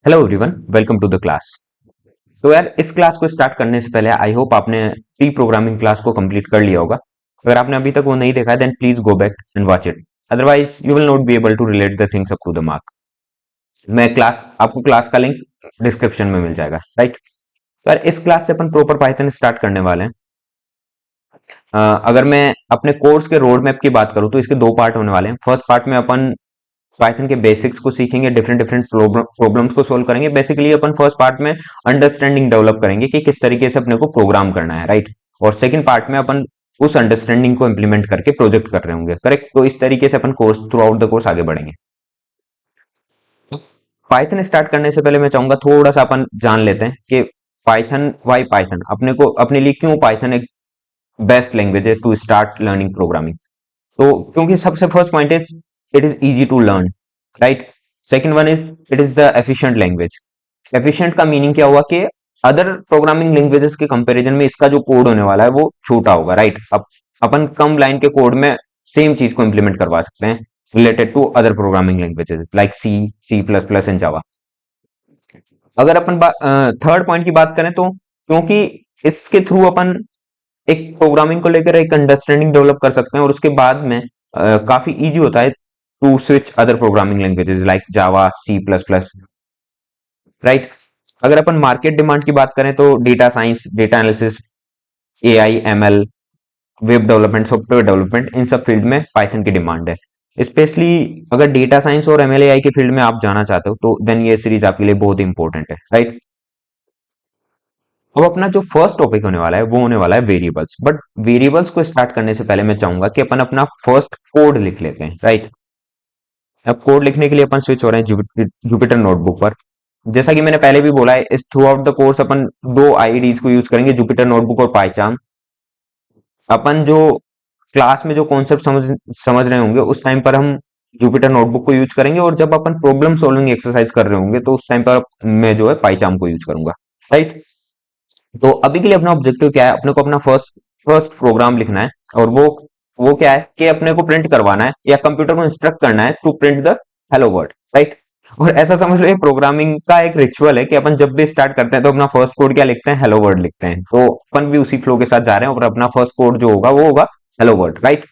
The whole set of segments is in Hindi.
Hello everyone, welcome to the class. तो यार, इस क्लास को स्टार्ट करने से पहले आई होप आपने प्री प्रोग्रामिंग क्लास को कंप्लीट कर लिया होगा। अगर आपने अभी तक वो नहीं देखा है then please go back and watch it. Otherwise you will not be able to relate the things up to the mark. मैं क्लास आपको क्लास का लिंक डिस्क्रिप्शन में मिल जाएगा, राइट। तो यार, इस क्लास से अपन प्रॉपर पाइथन स्टार्ट करने वाले हैं। अगर मैं अपने कोर्स के रोड मैप की बात करूँ तो इसके दो पार्ट होने वाले हैं। फर्स्ट पार्ट में अपन पाइथन के बेसिक्स को सीखेंगे, डिफरेंट डिफरेंट प्रॉब्लम्स को सोल्व करेंगे। बेसिकली अपन फर्स्ट पार्ट में अंडरस्टैंडिंग डेवलप करेंगे कि किस तरीके से अपने को प्रोग्राम करना है, राइट। और सेकंड पार्ट में अपन उस अंडरस्टैंडिंग को इंप्लीमेंट करके प्रोजेक्ट कर रहे होंगे, करेक्ट। तो इस तरीके से अपन course throughout the course आगे बढ़ेंगे। पाइथन स्टार्ट करने से पहले मैं चाहूंगा थोड़ा सा अपन जान लेते हैं कि पाइथन, वाई पाइथन, अपने को अपने लिए क्यों पाइथन एक बेस्ट लैंग्वेज है टू स्टार्ट लर्निंग प्रोग्रामिंग। तो क्योंकि सबसे first point is it is easy to learn, right. Second one is it is the efficient language. Efficient का मीनिंग क्या हुआ कि अदर प्रोग्रामिंग लैंग्वेजेस के कंपैरिजन में इसका जो कोड होने वाला है वो छोटा होगा, राइट। अब अपन कम लाइन के कोड में सेम चीज को इंप्लीमेंट करवा सकते हैं related to other programming languages like C, C plus plus and Java. अगर अपन थर्ड पॉइंट की बात करें तो क्योंकि इसके थ्रू अपन एक प्रोग्रामिंग को लेकर एक अंडरस्टैंडिंग डेवलप कर सकते हैं और उसके बाद में काफी इजी होता है to switch other programming languages like Java, C plus plus, right. अगर अपन मार्केट डिमांड की बात करें तो data science, data analysis, AI, ML, web development, software development, इन सब फील्ड में पाइथन की डिमांड है। स्पेशली अगर डेटा साइंस और एमएल एआई के फील्ड में आप जाना चाहते हो तो देन ये सीरीज आपके लिए बहुत इंपॉर्टेंट है, राइट। अब अपना जो फर्स्ट टॉपिक होने वाला है वो होने वाला है वेरिएबल्स। बट वेरिएबल्स को स्टार्ट करने से पहले मैं चाहूंगा कि अपन अपना फर्स्ट कोड लिख लेते हैं, राइट। अब कोड लिखने के लिए अपन स्विच हो रहे हैं जुपिटर नोटबुक पर। जैसा कि मैंने पहले भी बोला है, इस थ्रू आउट द कोर्स अपन दो आईडीज को यूज करेंगे, जुपिटर नोटबुक और पाइचार्म। अपन जो क्लास में जो कॉन्सेप्ट समझ रहे होंगे उस टाइम पर हम जुपिटर नोटबुक को यूज करेंगे, और जब अपन प्रॉब्लम सॉल्विंग एक्सरसाइज कर रहे होंगे तो उस टाइम पर मैं जो है पाइचार्म को यूज करूंगा, राइट। तो अभी के लिए अपना ऑब्जेक्टिव क्या है, अपने को अपना फर्स्ट फर्स्ट प्रोग्राम लिखना है। और वो क्या है कि अपने को प्रिंट करवाना है या कंप्यूटर को इंस्ट्रक्ट करना है to print the hello word, right. और ऐसा समझ लो ये प्रोग्रामिंग का एक रिचुअल है कि अपन जब भी स्टार्ट करते हैं तो अपना फर्स्ट कोड क्या लिखते हैं, हेलो वर्ड लिखते हैं। तो अपन भी उसी फ्लो के साथ जा रहे हैं और अपना फर्स्ट कोड जो होगा वो होगा हेलो वर्ड, राइट।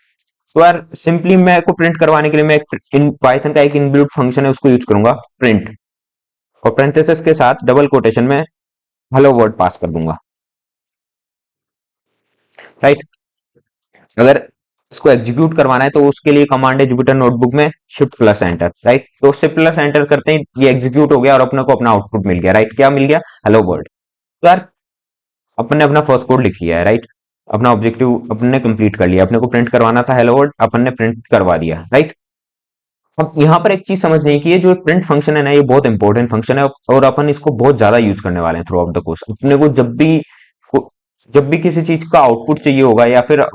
तो यार सिंपली मैं को प्रिंट करवाने के लिए मैं इन पाइथन का एक इनबिल्ट फंक्शन है उसको यूज करूंगा, प्रिंट। और पेरेंथेसिस के साथ डबल कोटेशन में हेलो वर्ड पास कर दूंगा, राइट। अगर इसको एग्जीक्यूट करवाना है तो उसके लिए कमांड है जुपिटर नोटबुक में शिफ्ट प्लस एंटर, राइट। तो शिफ्ट प्लस एंटर करते ही ये एग्जीक्यूट हो गया और अपने को अपना आउटपुट मिल गया, राइट। क्या मिल गया, हेलो वर्ल्ड। तो यार अपन ने अपना फर्स्ट कोड लिख लिया है, राइट। अपना ऑब्जेक्टिव अपन ने कंप्लीट कर लिया, अपने को प्रिंट करवाना था हेलो वर्ल्ड, अपन ने प्रिंट करवा दिया, राइट। अब यहाँ पर एक चीज समझने की है, जो प्रिंट फंक्शन है ना ये बहुत इंपॉर्टेंट फंक्शन है और अपन इसको बहुत ज्यादा यूज करने वाले हैं थ्रू आउट द कोर्स। अपने को जब भी किसी चीज का आउटपुट चाहिए होगा या फिर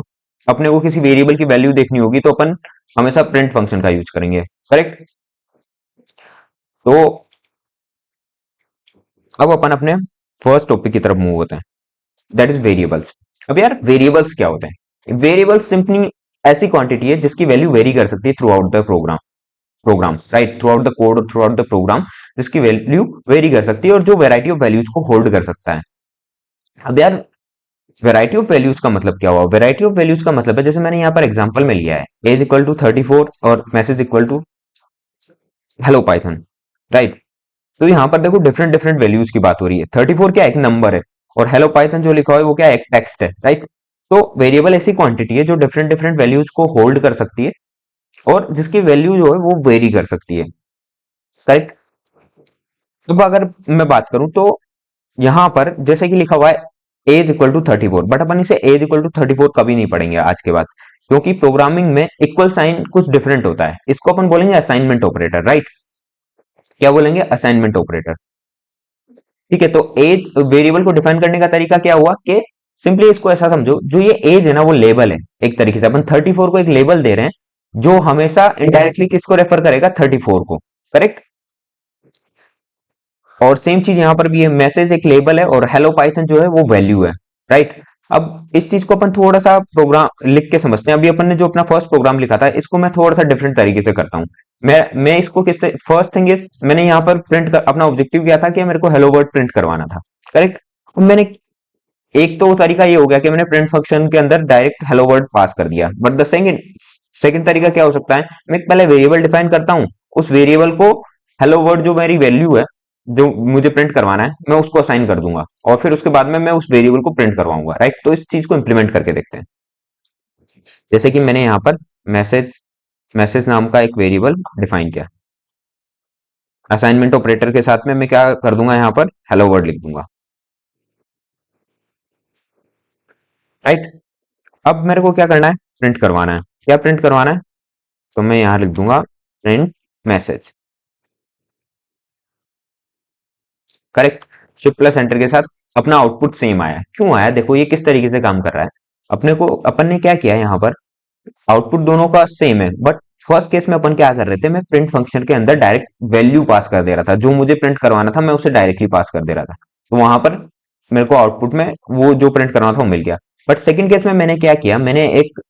अपने को किसी वेरिएबल की वैल्यू देखनी होगी तो अपन हमेशा प्रिंट फंक्शन का यूज करेंगे, करेक्ट। तो अब अपन अपने फर्स्ट टॉपिक की तरफ मूव होते हैं, दैट इज वेरिएबल्स। अब यार वेरिएबल्स क्या होते हैं, वेरिएबल्स सिंपली ऐसी क्वांटिटी है जिसकी वैल्यू वेरी कर सकती है throughout the program, right, throughout the code और थ्रू आउट द प्रोग्राम, जिसकी वैल्यू वेरी कर सकती है और जो वेराइटी ऑफ वैल्यूज को होल्ड कर सकता है। अब यार वेराइटी ऑफ वैल्यूज का मतलब क्या हुआ, वेराइटी ऑफ वैल्यूज का मतलब है जैसे मैंने यहाँ पर एग्जांपल में लिया है एज इक्वल टू 34 और message equal to hello Python, right. तो यहाँ पर देखो डिफरेंट डिफरेंट वैल्यूज की बात हो रही है। 34 क्या एक नंबर है और हेलो पाइथन जो लिखा हुआ है वो क्या है, एक टेक्स्ट है, राइट। तो वेरिएबल ऐसी क्वांटिटी है जो डिफरेंट डिफरेंट वैल्यूज को होल्ड कर सकती है और जिसकी वैल्यू जो है वो वेरी कर सकती है, करेक्ट। अब अगर मैं बात करूं तो यहां पर जैसे कि लिखा हुआ है एज इक्वल टू 34, बट अपन इसे एज इक्वल टू 34 कभी नहीं पढ़ेंगे आज के बाद, क्योंकि प्रोग्रामिंग में इक्वल साइन कुछ डिफरेंट होता है। इसको अपन बोलेंगे असाइनमेंट ऑपरेटर, राइट। क्या बोलेंगे, असाइनमेंट ऑपरेटर, ठीक है। तो एज वेरिएबल को डिफाइन करने का तरीका क्या हुआ कि सिंपली इसको ऐसा समझो, जो ये एज है ना वो लेबल है। एक तरीके से अपन 34 को एक लेबल दे रहे हैं जो हमेशा इनडायरेक्टली किसको रेफर करेगा, 34 को, करेक्ट। और सेम चीज यहां पर भी है, मैसेज एक लेबल है और हेलो पाइथन जो है वो वैल्यू है, राइट। अब इस चीज को अपन थोड़ा सा प्रोग्राम लिख के समझते हैं। अभी अपन ने जो अपना फर्स्ट प्रोग्राम लिखा था, इसको मैं थोड़ा सा डिफरेंट तरीके से करता हूँ। मैं इसको फर्स्ट थिंग इज, मैंने यहाँ पर अपना ऑब्जेक्टिव किया था कि मेरे को हेलो वर्ड प्रिंट करवाना था, करेक्ट। मैंने एक तो तरीका ये हो गया कि मैंने प्रिंट फंक्शन के अंदर डायरेक्ट हेलो वर्ड पास कर दिया, बट द सेकंड सेकंड तरीका क्या हो सकता है, मैं पहले वेरिएबल डिफाइन करता हूँ, उस वेरिएबल को हेलो वर्ड जो मेरी वैल्यू है, जो मुझे प्रिंट करवाना है, मैं उसको असाइन कर दूंगा, और फिर उसके बाद में मैं उस वेरिएबल को प्रिंट करवाऊंगा, राइट। तो इस चीज को इंप्लीमेंट करके देखते हैं। जैसे कि मैंने यहाँ पर मैसेज मैसेज नाम का एक वेरिएबल डिफाइन किया, असाइनमेंट ऑपरेटर के साथ में मैं क्या कर दूंगा, यहाँ पर हेलो वर्ड लिख दूंगा, राइट। अब मेरे को क्या करना है, प्रिंट करवाना है। क्या प्रिंट करवाना है, तो मैं यहाँ लिख दूंगा print message, correct. Shift plus enter के साथ अपना आउटपुट सेम आया। क्यों आया, देखो ये किस तरीके से काम कर रहा है। अपन ने क्या किया है, यहाँ पर आउटपुट दोनों का सेम है, बट फर्स्ट केस में अपन क्या कर रहे थे, मैं प्रिंट फंक्शन के अंदर डायरेक्ट वैल्यू पास कर दे रहा था, जो मुझे प्रिंट करवाना था मैं उसे डायरेक्टली पास कर दे रहा था, तो वहां पर मेरे को आउटपुट में वो जो प्रिंट करवाना था वो मिल गया। बट सेकंड केस में मैंने क्या किया, मैंने एक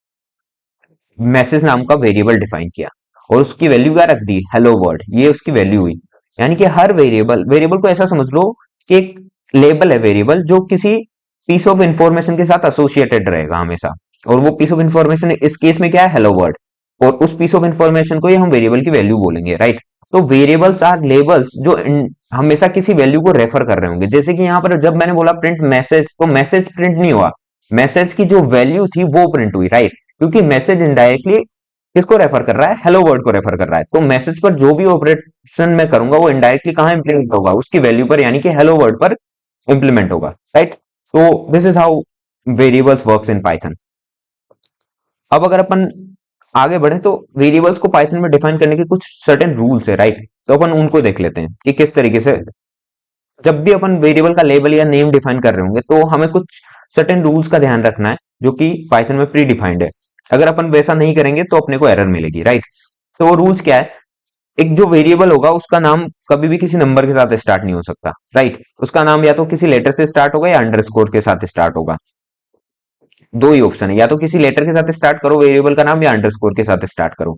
मैसेज नाम का वेरिएबल डिफाइन किया, और उसकी वैल्यू क्या रख दी, हेलो वर्ल्ड, ये उसकी वैल्यू हुई। यानी कि हर वेरिएबल वेरिएबल को ऐसा समझ लो कि एक लेबल है वेरिएबल, जो किसी पीस ऑफ इंफॉर्मेशन के साथ एसोसिएटेड रहेगा हमेशा, और वो पीस ऑफ इंफॉर्मेशन इस केस में क्या है, हेलो वर्ल्ड, और उस पीस ऑफ इंफॉर्मेशन को ही हम वेरिएबल की वैल्यू बोलेंगे, राइट। तो वेरिएबल्स आर लेबल्स जो हमेशा किसी वैल्यू को रेफर कर रहे होंगे। जैसे कि यहाँ पर जब मैंने बोला प्रिंट मैसेज, तो मैसेज प्रिंट नहीं हुआ, मैसेज की जो वैल्यू थी वो प्रिंट हुई, राइट। क्योंकि मैसेज इनडायरेक्टली किसको रेफर कर रहा है, हेलो वर्ड को रेफर कर रहा है, तो मैसेज पर जो भी ऑपरेशन मैं करूंगा वो इनडायरेक्टली कहां इंप्लीमेंट होगा, उसकी वैल्यू पर, यानी कि हेलो वर्ड पर इंप्लीमेंट होगा, राइट। तो this is how variables works in Python. अब अगर अपन आगे बढ़े तो वेरिएबल्स को पाइथन में डिफाइन करने के कुछ सर्टेन रूल्स है, राइट। तो अपन उनको देख लेते हैं कि किस तरीके से, जब भी अपन वेरिएबल का लेबल या नेम डिफाइन कर रहे होंगे तो हमें कुछ सर्टेन रूल्स का ध्यान रखना है, जो कि पाइथन में प्री डिफाइंड है। अगर अपन वैसा नहीं करेंगे तो अपने को एरर मिलेगी, राइट। तो वो रूल्स क्या है, एक जो वेरिएबल होगा उसका नाम कभी भी किसी नंबर के साथ स्टार्ट नहीं हो सकता, राइट। उसका नाम या तो किसी लेटर से स्टार्ट होगा या अंडरस्कोर के साथ स्टार्ट होगा। दो ही ऑप्शन है, या तो किसी लेटर के साथ स्टार्ट करो वेरिएबल का नाम, या अंडरस्कोर के साथ स्टार्ट करो।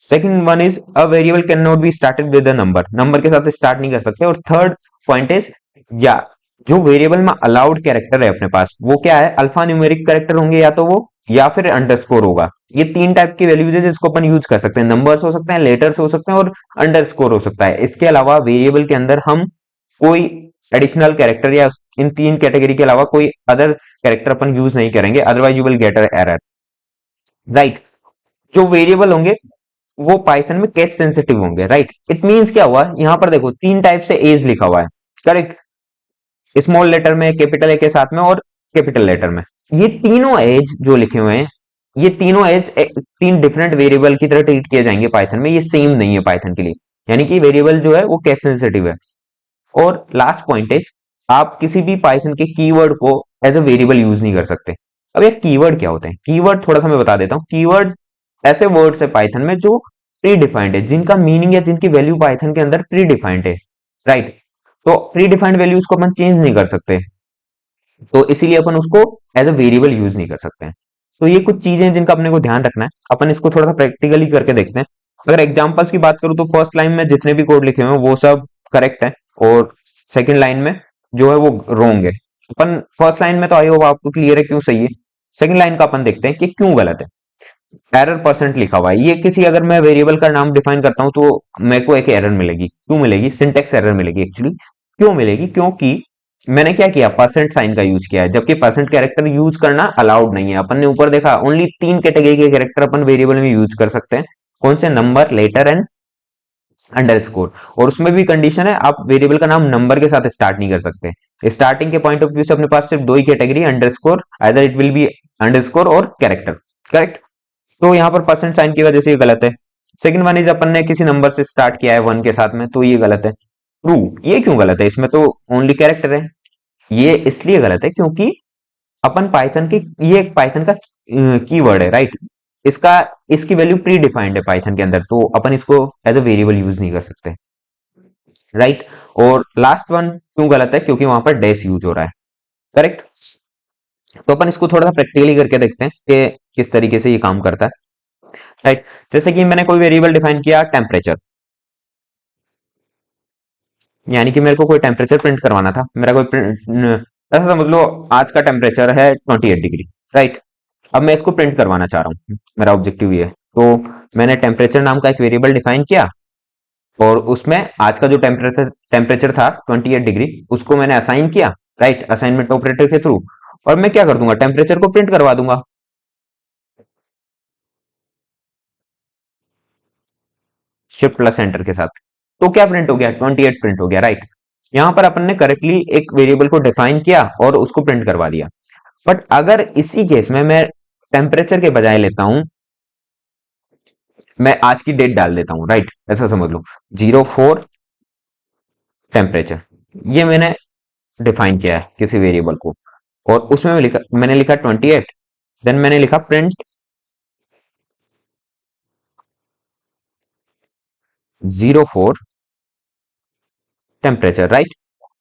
Second one is a variable can not be started with a number, number के साथ स्टार्ट नहीं कर सकते। और थर्ड पॉइंट इज, या जो वेरिएबल में अलाउड कैरेक्टर है अपने पास, वो क्या है, अल्फा न्यूमेरिक कैरेक्टर होंगे या तो वो, या फिर अंडरस्कोर होगा। ये तीन टाइप की वैल्यूज है जिसको अपन यूज कर सकते हैं, नंबर्स हो सकते हैं, लेटर्स हो सकते हैं, और अंडरस्कोर हो सकता है। इसके अलावा वेरिएबल के अंदर हम कोई एडिशनल कैरेक्टर या इन तीन कैटेगरी के अलावा कोई अदर कैरेक्टर अपन यूज नहीं करेंगे, otherwise you will get error, right. जो वेरिएबल होंगे वो पाइथन में केस सेंसिटिव होंगे, राइट। इट मींस क्या हुआ, यहां पर देखो तीन टाइप से एज लिखा हुआ है, करेक्ट। स्मॉल लेटर में, कैपिटल ए के साथ में, और कैपिटल लेटर में। ये तीनों एज जो लिखे हुए हैं, ये तीनों एज तीन डिफरेंट वेरिएबल की तरह ट्रीट किए जाएंगे पाइथन में, ये सेम नहीं है पाइथन के लिए। यानी कि वेरिएबल जो है वो केस सेंसिटिव है। और लास्ट पॉइंट इज, आप किसी भी पाइथन के कीवर्ड को एज अ वेरिएबल यूज नहीं कर सकते। अब ये कीवर्ड क्या होते हैं, कीवर्ड थोड़ा सा मैं बता देता हूँ। कीवर्ड ऐसे वर्ड्स है पाइथन में जो प्री डिफाइंड है, जिनका मीनिंग या जिनकी वैल्यू पाइथन के अंदर प्री डिफाइंड है, राइट। तो प्री डिफाइंड वैल्यूज को अपन चेंज नहीं कर सकते, तो इसीलिए अपन उसको एज अ वेरिएबल यूज नहीं कर सकते हैं। तो ये कुछ चीजें हैं जिनका अपने को ध्यान रखना है। अपन इसको थोड़ा सा प्रैक्टिकली करके देखते हैं। अगर एग्जांपल्स की बात करूं तो फर्स्ट लाइन में जितने भी कोड लिखे हुए हैं वो सब करेक्ट है, और सेकंड लाइन में जो है वो रॉन्ग है। अपन फर्स्ट लाइन में तो आई होप आपको क्लियर है क्यों सही है। सेकंड लाइन का अपन देखते हैं कि क्यों गलत है। एरर परसेंट लिखा हुआ है, ये किसी, अगर मैं वेरिएबल का नाम डिफाइन करता हूं तो मेरे को एक एरर मिलेगी। क्यों मिलेगी, सिंटेक्स एरर मिलेगी एक्चुअली। क्यों मिलेगी, क्योंकि मैंने क्या किया, परसेंट साइन का यूज किया है, जबकि परसेंट कैरेक्टर यूज करना अलाउड नहीं है। अपन ने ऊपर देखा ओनली तीन कैटेगरी के कैरेक्टर अपन वेरिएबल में यूज कर सकते हैं। कौन से, नंबर, लेटर एंड अंडरस्कोर। और उसमें भी कंडीशन है, आप वेरिएबल का नाम नंबर के साथ स्टार्ट नहीं कर सकते। स्टार्टिंग के पॉइंट ऑफ व्यू से अपने पास सिर्फ दो ही category, underscore, either it will be underscore और कैरेक्टर, करेक्ट। तो यहाँ पर परसेंट साइन की वजह से ये गलत है। सेकंड वन इज, अपन ने किसी नंबर से स्टार्ट किया है वन के साथ में, तो ये गलत है। ट्रू, ये क्यों गलत है, इसमें तो ओनली कैरेक्टर है। ये इसलिए गलत है क्योंकि अपन पाइथन की, ये एक पाइथन का कीवर्ड है, राइट। इसका इसकी वैल्यू प्री डिफाइंड है पाइथन के अंदर, तो अपन इसको एज अ वेरिएबल यूज नहीं कर सकते, राइट। और लास्ट वन क्यों गलत है, क्योंकि वहां पर डैश यूज हो रहा है, करेक्ट। तो अपन इसको थोड़ा सा प्रैक्टिकली करके देखते हैं कि किस तरीके से ये काम करता है। राइट, जैसे कि मैंने कोई वेरिएबल डिफाइन किया टेम्परेचर, यानी कि मेरे को कोई टेम्परेचर प्रिंट करवाना था। मेरा कोई ऐसा समझ लो आज का टेम्परेचर है 28 डिग्री। राइट, अब मैं इसको प्रिंट करवाना चाह रहा हूँ, मेरा ऑब्जेक्टिव ये है। तो मैंने टेम्परेचर नाम का एक वेरिएबल डिफाइन किया और उसमें आज का जो टेम्परेचर टेम्परेचर था 28 डिग्री, उसको मैंने असाइन किया। राइट, असाइनमेंट ऑपरेटर के थ्रू। और मैं क्या कर दूंगा, टेम्परेचर को प्रिंट करवा दूंगा शिफ्ट प्लस एंटर के साथ। तो क्या प्रिंट हो गया, 28 प्रिंट हो गया। राइट, यहां पर अपन ने करेक्टली एक वेरिएबल को डिफाइन किया और उसको प्रिंट करवा दिया। बट अगर इसी केस में मैं टेम्परेचर के बजाय लेता हूं, मैं आज की डेट डाल देता हूं। राइट, ऐसा समझ लो 04 टेम्परेचर, ये मैंने डिफाइन किया है किसी वेरिएबल को। और उसमें मैंने लिखा 28, देन मैंने लिखा प्रिंट 04 टेम्परेचर। राइट,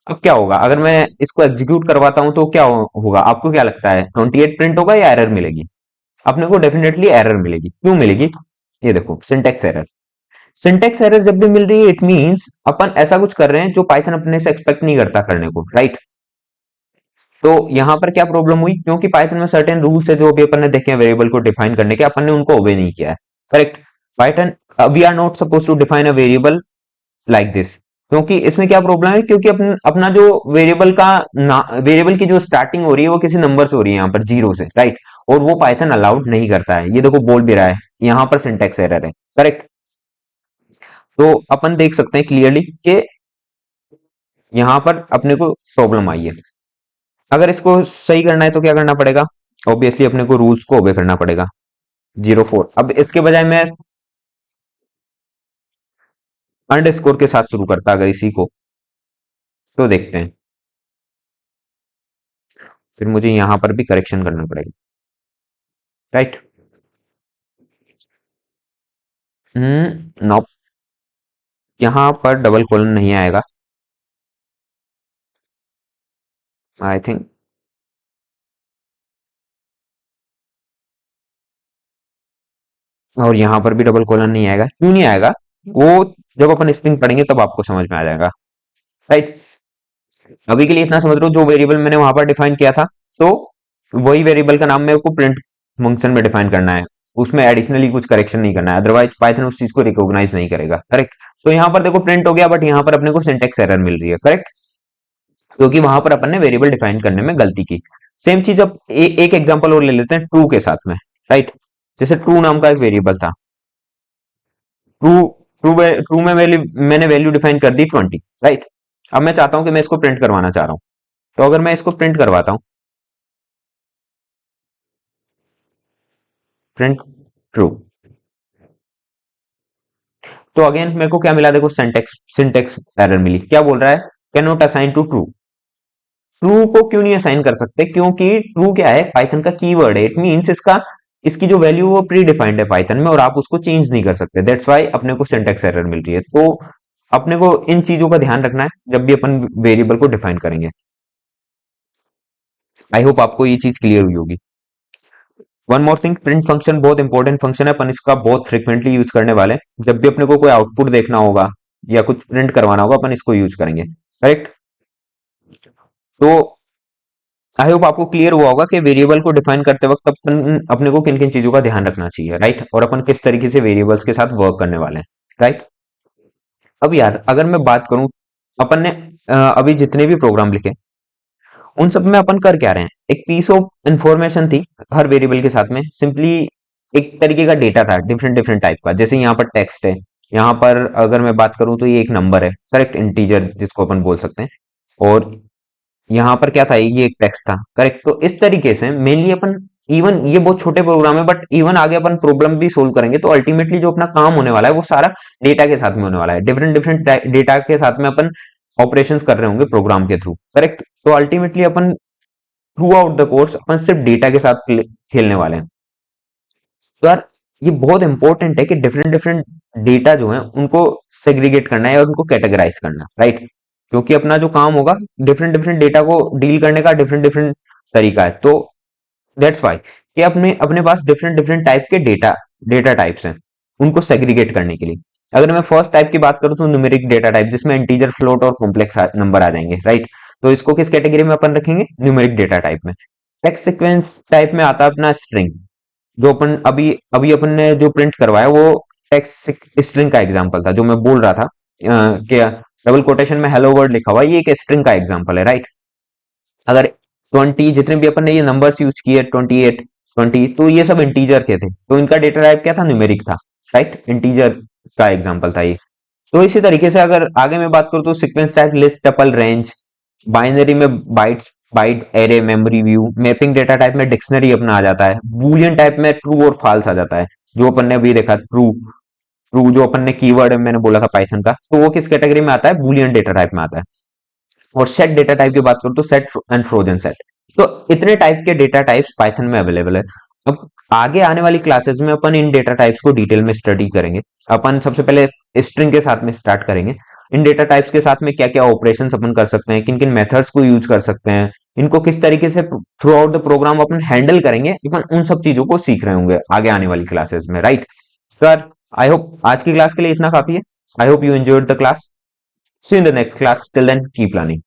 अब क्या होगा अगर मैं इसको एग्जीक्यूट करवाता हूं, तो क्या होगा, आपको क्या लगता है 28 प्रिंट होगा या एरर मिलेगी? अपने को डेफिनेटली एरर मिलेगी। क्यों मिलेगी? ये देखो, सिंटेक्स एरर। सिंटेक्स एरर जब भी मिल रही है, इट मींस अपन ऐसा कुछ कर रहे हैं जो पाइथन अपने से एक्सपेक्ट नहीं करता करने को। राइट, तो यहां पर क्या प्रॉब्लम हुई, क्योंकि पाइथन में सर्टेन रूल्स है जो अभी अपन ने देखे हैं वेरिएबल को डिफाइन करने के, अपन ने उनको ओबे नहीं किया है। Correct, Python we are not suppose to define a variable like this. क्योंकि इसमें क्या प्रॉब्लम है, क्योंकि अपना जो वेरिएबल का वेरिएबल की जो स्टार्टिंग हो रही है वो किसी नंबर से हो रही है, यहाँ पर जीरो से। राइट, और वो पाइथन अलाउड नहीं करता है। ये देखो बोल भी रहा है, यहाँ पर सिंटेक्स एरर है। करेक्ट, तो अपन देख सकते हैं क्लियरली कि यहाँ पर अपने को प्रॉब्लम आई है। अगर इसको सही करना है तो क्या करना पड़ेगा, ऑब्वियसली अपने को रूल्स को ओबे करना पड़ेगा। 04, अब इसके बजाय मैं अंडरस्कोर के साथ शुरू करता अगर इसी को, तो देखते हैं। फिर मुझे यहां पर भी करेक्शन करना पड़ेगा। राइट, नॉप, यहां पर डबल कॉलन नहीं आएगा आई थिंक। और यहां पर भी डबल कॉलन नहीं आएगा। क्यों नहीं आएगा, वो जब अपन स्ट्रिंग पढ़ेंगे तब आपको समझ में आ जाएगा। राइट, अभी के लिए इतना समझ लो, जो वेरिएबल मैंने वहां पर डिफाइन किया था, तो वही वेरिएबल का नाम मेरे को प्रिंट फंक्शन में डिफाइन करना है। उसमें एडिशनली कुछ करेक्शन नहीं करना है, अदरवाइज पाइथन उस चीज को रिकॉग्नाइज नहीं करेगा। करेक्ट, तो यहाँ पर देखो प्रिंट हो गया, बट यहाँ पर अपने को सिंटेक्स एरर मिल रही है। करेक्ट, क्योंकि वहां पर अपन ने वेरिएबल डिफाइन करने में गलती की। सेम चीज अब एक एग्जांपल और ले लेते हैं ट्रू के साथ में। राइट, जैसे ट्रू नाम का एक वेरिएबल था। ट्रू ट्रू ट्रू में मैंने वैल्यू डिफाइन कर दी 20। राइट, अब मैं चाहता हूं कि मैं इसको प्रिंट करवाना चाह रहा हूं। तो अगर मैं इसको प्रिंट करवाता हूं, प्रिंट ट्रू, तो अगेन मेरे को क्या मिला, देखो सिंटेक्स सिंटेक्स एरर मिली। क्या बोल रहा है, can not assign to true. True को क्यों नहीं असाइन कर सकते, क्योंकि ट्रू क्या है, पाइथन का कीवर्ड है। इट मींस इसका इसकी जो वैल्यू वो प्री डिफाइंड है पाइथन में, और आप उसको चेंज नहीं कर सकते। दैट्स वाई अपने को सिंटेक्स एरर मिल रही है। तो अपने को इन चीजों का ध्यान रखना है जब भी अपन वेरिएबल को डिफाइन करेंगे। आई होप आपको ये चीज क्लियर हुई होगी। One more thing, print function बहुत इंपॉर्टेंट फंक्शन है, अपन इसका बहुत फ्रिक्वेंटली यूज करने वाले हैं। जब भी अपने को कोई आउटपुट देखना होगा या कुछ प्रिंट करवाना होगा, अपन इसको यूज करेंगे। करेक्ट, तो आई होप आपको क्लियर हुआ होगा कि वेरिएबल को डिफाइन करते वक्त अपन अपने को किन किन चीजों का ध्यान रखना चाहिए। राइट, और अपन किस तरीके से वेरिएबल्स के साथ वर्क करने वाले हैं। राइट, अब यार अगर मैं बात करूं, अपन ने अभी जितने भी प्रोग्राम लिखे उन सब में अपन कर क्या रहे हैं, एक पीस ऑफ इंफॉर्मेशन थी हर वेरिएबल के साथ में। सिंपली एक तरीके का डेटा था, डिफरेंट डिफरेंट टाइप का। जैसे यहाँ पर टेक्स्ट है, यहाँ पर अगर मैं बात करूं तो ये एक नंबर है, करेक्ट, इंटीजर जिसको अपन बोल सकते हैं। और यहाँ पर क्या था, ये एक टेक्स्ट था। करेक्ट, तो इस तरीके से मेनली अपन, इवन ये बहुत छोटे प्रोग्राम है, बट इवन आगे अपन प्रॉब्लम भी सोल्व करेंगे तो अल्टीमेटली जो अपना काम होने वाला है वो सारा डेटा के साथ में होने वाला है। डिफरेंट डिफरेंट डेटा के साथ में अपन ऑपरेशंस कर रहे होंगे प्रोग्राम के थ्रू। करेक्ट, तो अल्टीमेटली अपन थ्रू आउट द कोर्स अपन सिर्फ डेटा के साथ खेलने वाले हैं। तो यार ये बहुत इंपॉर्टेंट है कि डिफरेंट डिफरेंट डेटा जो है उनको सेग्रीगेट करना है और उनको कैटेगराइज करना है। राइट, क्योंकि अपना जो काम होगा डिफरेंट डिफरेंट डेटा को डील करने का डिफरेंट डिफरेंट तरीका है। तो दैट्स वाई कि अपने अपने पास डिफरेंट डिफरेंट टाइप के डेटा टाइप्स हैं, उनको सेग्रीगेट करने के लिए। अगर मैं फर्स्ट टाइप की बात करूं तो न्यूमेरिक डेटा टाइप, जिसमें इंटीजर, फ्लोट और कॉम्प्लेक्स नंबर आ जाएंगे, राइट। तो इसको किस कैटेगरी में अपन रखेंगे? न्यूमेरिक डेटा टाइप में। टेक्स्ट सीक्वेंस टाइप में आता है अपना स्ट्रिंग, जो अपन अभी अभी अपन ने जो प्रिंट करवाया वो टेक्स्ट स्ट्रिंग का एग्जांपल था, जो मैं बोल रहा था कि डबल कोटेशन में हेलो वर्ड लिखा हुआ है, ये एक स्ट्रिंग का एग्जांपल है, राइट। अगर 20 जितने भी अपन ने ये नंबर्स यूज किए, 28, 20, तो ये सब इंटीजर के थे, तो इनका डेटा टाइप क्या था? न्यूमेरिक था, राइट। इंटीजर का एग्जांपल था ये। तो इसी तरीके से अगर आगे मैं बात करूं तो sequence type, list, tuple, range, binary में bytes, byte, array, memory view, mapping data type में डिक्शनरी अपना आ जाता है, बूलियन टाइप में ट्रू और फॉल्स आ जाता है, जो अपन ने अभी देखा ट्रू। ट्रू जो अपन ने कीवर्ड मैंने बोला था पाइथन का, तो वो किस कैटेगरी में आता है? बूलियन डेटा टाइप में आता है। और सेट डेटा टाइप की बात करूं तो सेट एंड फ्रोजन सेट। तो इतने टाइप के डेटा टाइप्स पाइथन में अवेलेबल है। अब आगे आने वाली क्लासेस में अपन इन डेटा टाइप्स को डिटेल में स्टडी करेंगे। अपन सबसे पहले स्ट्रिंग के साथ में स्टार्ट करेंगे, इन डेटा टाइप्स के साथ में क्या क्या ऑपरेशंस अपन कर सकते हैं, किन किन मेथड्स को यूज कर सकते हैं, इनको किस तरीके से थ्रू आउट द प्रोग्राम अपन हैंडल करेंगे, अपन उन सब चीजों को सीख रहे होंगे आगे आने वाली क्लासेस में, राइट। सर, आई होप आज की क्लास के लिए इतना काफी है। I hope you enjoyed the class. See you in the next class. Till then keep learning.